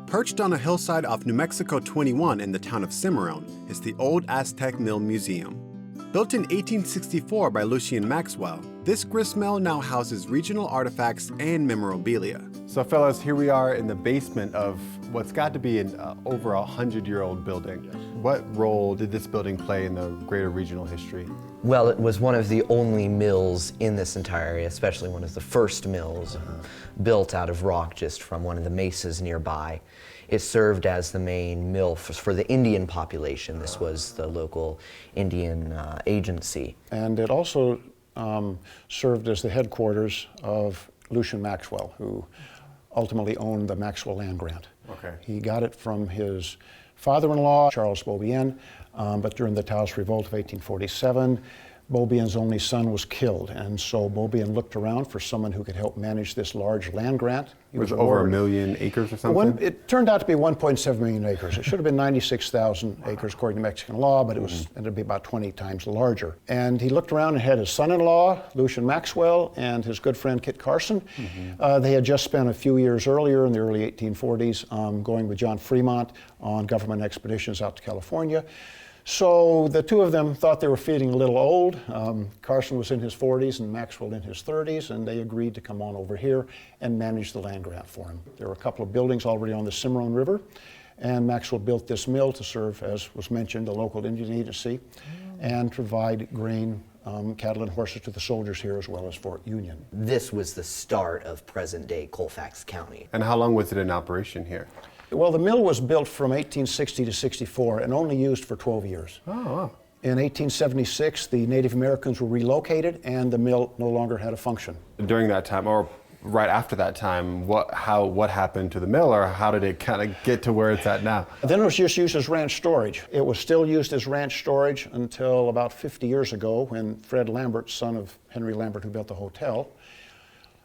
Perched on a hillside off New Mexico 21 in the town of Cimarron is the Old Aztec Mill Museum. Built in 1864 by Maxwell, this grist mill now houses regional artifacts and memorabilia. So fellas, here we are in the basement of what's got to be an over 100-year-old building. Yes. What role did this building play in the greater regional history? Well, it was one of the only mills in this entire area, especially one of the first mills built out of rock just from one of the mesas nearby. It served as the main mill for the Indian population. This was the local Indian agency. And it also served as the headquarters of Maxwell, who ultimately owned the Maxwell land grant. Okay. He got it from his father-in-law, Charles Beaubien, but during the Taos Revolt of 1847, Beaubien's only son was killed, and so Beaubien looked around for someone who could help manage this large land grant. It was over 1 million acres or something? It turned out to be 1.7 million acres. It should have been 96,000 acres according to Mexican law, but it ended up being about 20 times larger. And he looked around and had his son-in-law, Maxwell, and his good friend Kit Carson. They had just spent a few years earlier, in the early 1840s, going with John Fremont on government expeditions out to California. So the two of them thought they were feeling a little old. Carson was in his 40s and Maxwell in his 30s, and they agreed to come on over here and manage the land grant for him. There were a couple of buildings already on the Cimarron River, and Maxwell built this mill to serve, as was mentioned, a local Indian agency and provide grain, cattle and horses to the soldiers here as well as Fort Union. This was the start of present-day Colfax County. And how long was it in operation here? Well, the mill was built from 1860 to 64 and only used for 12 years. Oh, wow. In 1876, the Native Americans were relocated and the mill no longer had a function. During that time, or right after that time, what happened to the mill, or how did it kind of get to where it's at now? Then it was just used as ranch storage. It was still used as ranch storage until about 50 years ago when Fred Lambert, son of Henry Lambert who built the hotel,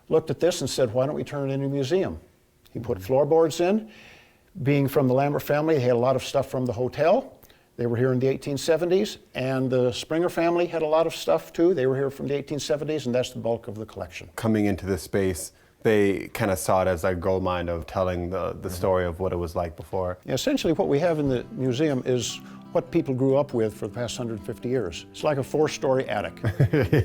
looked at this and said, why don't we turn it into a museum? He put floorboards in. Being from the Lambert family, they had a lot of stuff from the hotel. They were here in the 1870s, and the Springer family had a lot of stuff too. They were here from the 1870s, and that's the bulk of the collection. Coming into this space, they kind of saw it as a gold mine of telling the story of what it was like before. Yeah, essentially what we have in the museum is what people grew up with for the past 150 years. It's like a 4-story attic.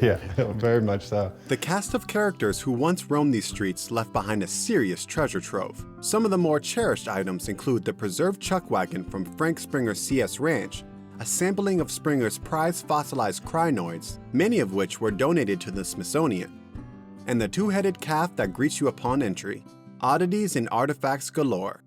Yeah, very much so. The cast of characters who once roamed these streets left behind a serious treasure trove. Some of the more cherished items include the preserved chuck wagon from Frank Springer's CS Ranch, a sampling of Springer's prized fossilized crinoids, many of which were donated to the Smithsonian, and the 2-headed calf that greets you upon entry. Oddities and artifacts galore.